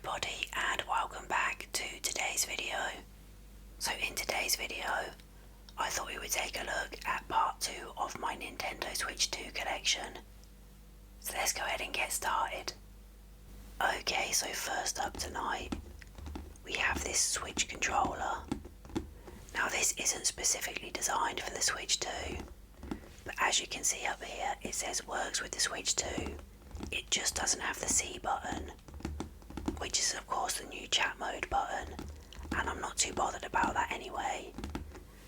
everybody and welcome back to today's video. So in today's video, I thought we would take a look at part 2 of my Nintendo Switch 2 collection. So let's go ahead and get started. Okay, so first up tonight, we have this Switch controller. Now this isn't specifically designed for the Switch 2, but as you can see up here, it says works with the Switch 2. It just doesn't have the C button, which is of course the new chat mode button, and I'm not too bothered about that anyway.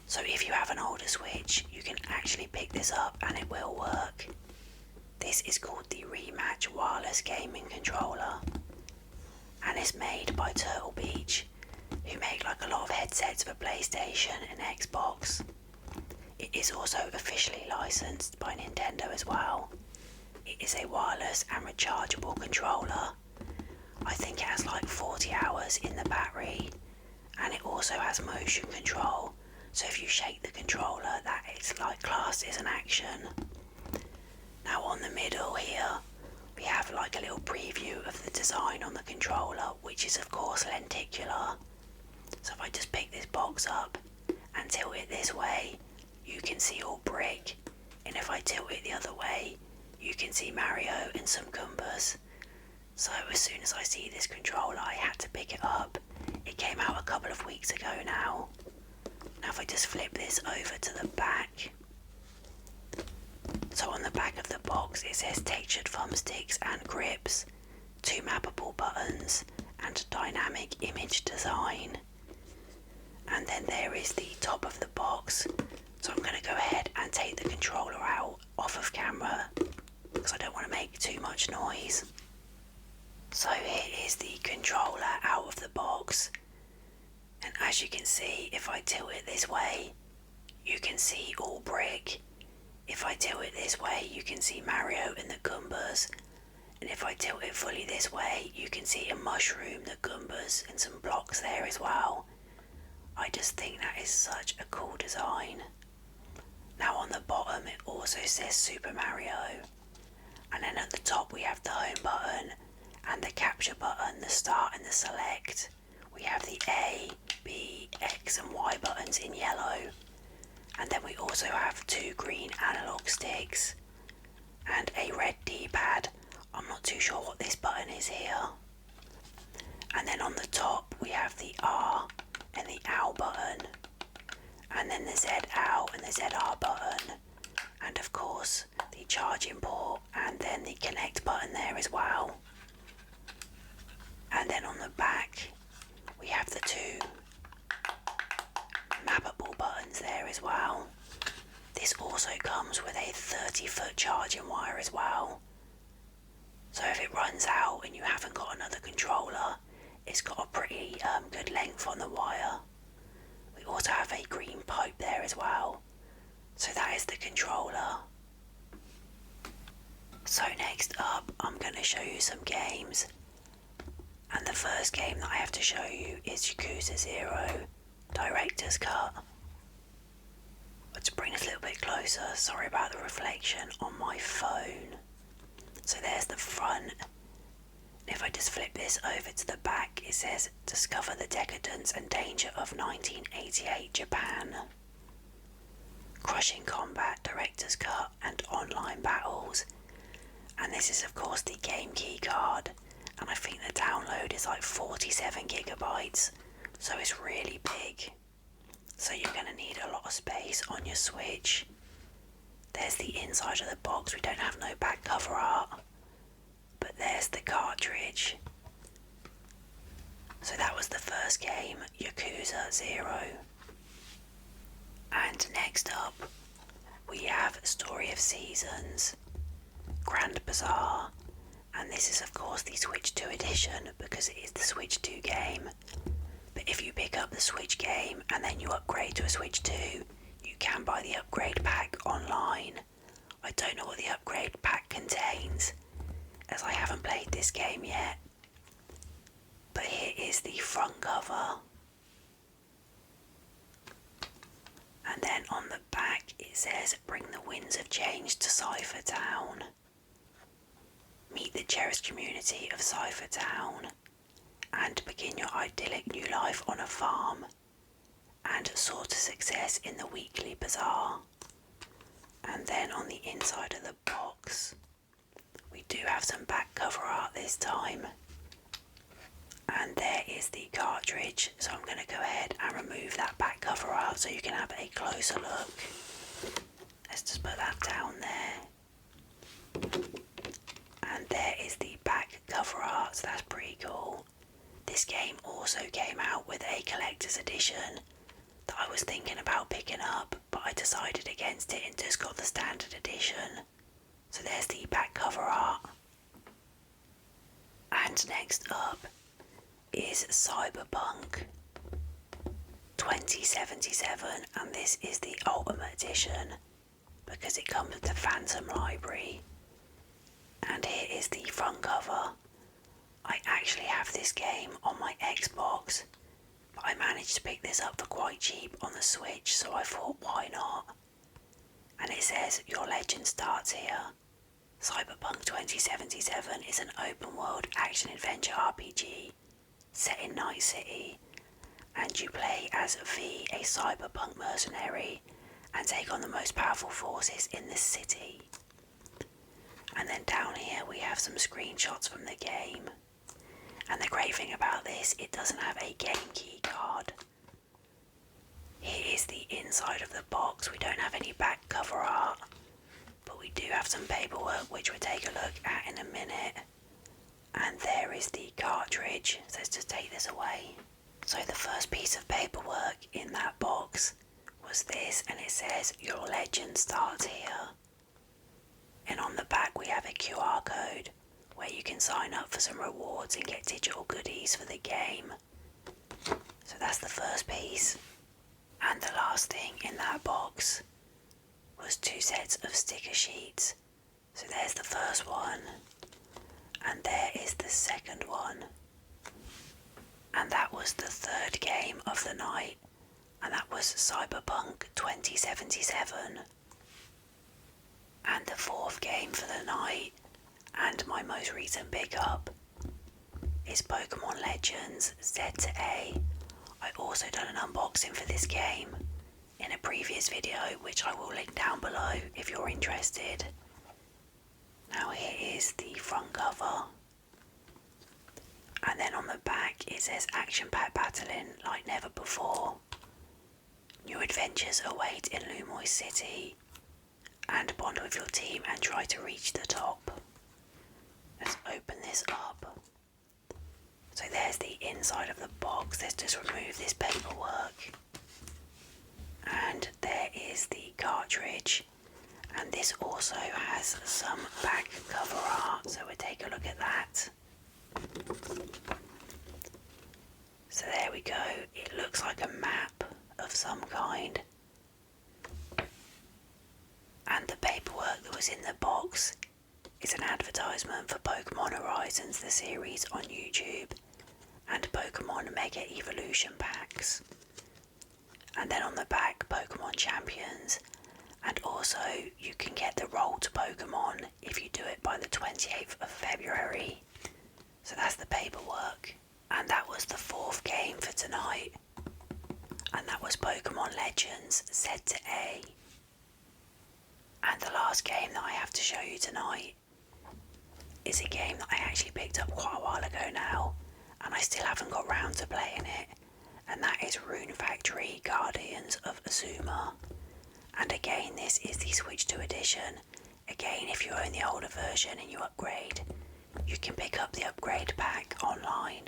So if you have an older Switch, you can actually pick this up and it will work. This is called the Rematch Wireless Gaming Controller, and it's made by Turtle Beach, who make like a lot of headsets for PlayStation and Xbox. It is also officially licensed by Nintendo as well. It is a wireless and rechargeable controller. I think it has like 40 hours in the battery, and it also has motion control, so if you shake the controller, that is like classed as an action. Now on the middle here, we have like a little preview of the design on the controller, which is of course lenticular. So if I just pick this box up and tilt it this way, you can see all brick, and if I tilt it the other way, you can see Mario and some Goombas. So as soon as I see this controller, I had to pick it up. It came out a couple of weeks ago now. Now if I just flip this over to the back. So on the back of the box it says textured thumbsticks and grips, 2 mappable buttons and dynamic image design. And then there is the top of the box. So I'm going to go ahead and take the controller out off of camera because I don't want to make too much noise. So here is the controller out of the box, and as you can see, if I tilt it this way, you can see all brick. If I tilt it this way, you can see Mario and the Goombas, and if I tilt it fully this way, you can see a mushroom, the Goombas, and some blocks there as well. I just think that is such a cool design. Now on the bottom it also says Super Mario, and then at the top we have the home button and the capture button, the start and the select. We have the A, B, X and Y buttons in yellow, and then we also have 2 green analog sticks and a red D-pad. I'm not too sure what this button is here. And then on the top we have the R and the OW button, and then the ZOW and the ZR button, and of course the charging port and then the connect button there as well. And then on the back we have the 2 mappable buttons there as well. This also comes with a 30-foot charging wire as well. So if it runs out and you haven't got another controller, it's got a pretty good length on the wire. We also have a green pipe there as well. So that is the controller. So next up, I'm going to show you some games. And the first game that I have to show you is Yakuza 0 Director's Cut. Let's bring this a little bit closer. Sorry about the reflection on my phone. So there's the front. If I just flip this over to the back, it says Discover the Decadence and Danger of 1988 Japan. Crushing Combat, Director's Cut and Online Battles. And this is of course the game key card, and I think the download is like 47 gigabytes, so it's really big. So you're going to need a lot of space on your Switch. There's the inside of the box. We don't have no back cover art, but there's the cartridge. So that was the first game, Yakuza 0. And next up, we have Story of Seasons, Grand Bazaar, and this is of course the Switch 2 edition because it is the Switch 2 game. But if you pick up the Switch game and then you upgrade to a Switch 2, you can buy the upgrade pack online. I don't know what the upgrade pack contains, as I haven't played this game yet. But here is the front cover. And then on the back it says, Bring the winds of change to Cypher Town. Meet the cherished community of Cypher Town. and begin your idyllic new life on a farm and sort of success in the weekly bazaar. And then on the inside of the box, we do have some back cover art this time. And there is the cartridge, so I'm going to go ahead and remove that back cover art so you can have a closer look. Let's just put that down there. And there is the back cover art, so that's pretty cool. This game also came out with a collector's edition that I was thinking about picking up, but I decided against it and just got the standard edition. So there's the back cover art. And next up is Cyberpunk 2077, and this is the Ultimate Edition because it comes with the Phantom Library. And here is the front cover. I actually have this game on my Xbox, but I managed to pick this up for quite cheap on the Switch, so I thought, why not? And it says, your legend starts here. Cyberpunk 2077 is an open-world action-adventure RPG set in Night City, and you play as V, a cyberpunk mercenary, and take on the most powerful forces in the city. And then down here we have some screenshots from the game. And the great thing about this, it doesn't have a game key card. Here is the inside of the box. We don't have any back cover art, but we do have some paperwork which we'll take a look at in a minute. And there is the cartridge, so let's just take this away. So the first piece of paperwork in that box was this, and it says, your legend starts here. And on the back we have a QR code where you can sign up for some rewards and get digital goodies for the game. So that's the first piece. And the last thing in that box was 2 sets of sticker sheets. So there's the first one, and there is the second one. And that was the third game of the night, and that was Cyberpunk 2077. And the fourth game for the night, and my most recent pickup, is Pokemon Legends Z to A. I also done an unboxing for this game in a previous video, which I will link down below if you're interested. Now here is the front cover. And then on the back it says action-packed battling like never before. New adventures await in Lumoy City. And bond with your team and try to reach the top. Let's open this up. So there's the inside of the box. Let's just remove this paperwork. And there is the cartridge. And this also has some back cover art, so we'll take a look at that. So there we go. It looks like a map of some kind. And the paperwork that was in the box is an advertisement for Pokemon Horizons, the series on YouTube, and Pokemon Mega Evolution packs. And then on the back, Pokemon Champions, and also you can get the Roll to Pokemon if you do it by the 28th of February. So that's the paperwork. And that was the fourth game for tonight. And that was Pokemon Legends Z to A. And the last game that I have to show you tonight is a game that I actually picked up quite a while ago now, and I still haven't got round to playing it, and that is Rune Factory Guardians of Azuma. And again, this is the Switch 2 edition. Again, if you own the older version and you upgrade, you can pick up the upgrade pack online.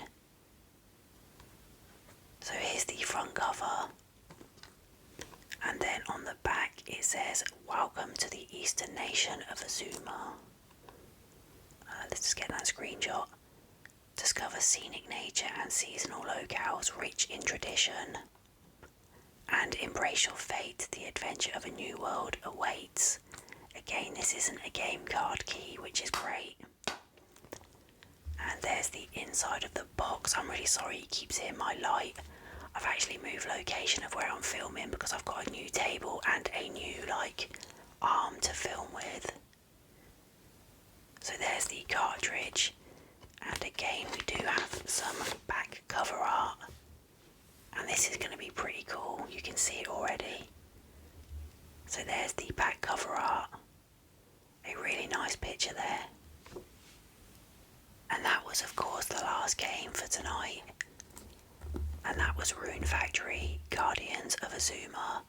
So here's the front cover. And then on the back it says, welcome to the Eastern Nation of Azuma. Let's just get that screenshot. Discover scenic nature and seasonal locales rich in tradition. And embrace your fate, the adventure of a new world awaits. Again, this isn't a game card key, which is great. And there's the inside of the box. I'm really sorry it keeps hitting my light. I've actually moved location of where I'm filming because I've got a new table and a new arm to film with. So there's the cartridge, and again we do have some back this is going to be pretty cool. You can see it already. So there's the back cover art. A really nice picture there. And that was of course the last game for tonight. And that was Rune Factory, Guardians of Azuma.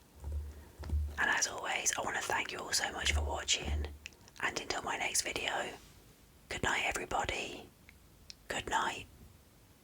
And as always, I want to thank you all so much for watching. And until my next video, good night everybody. Good night.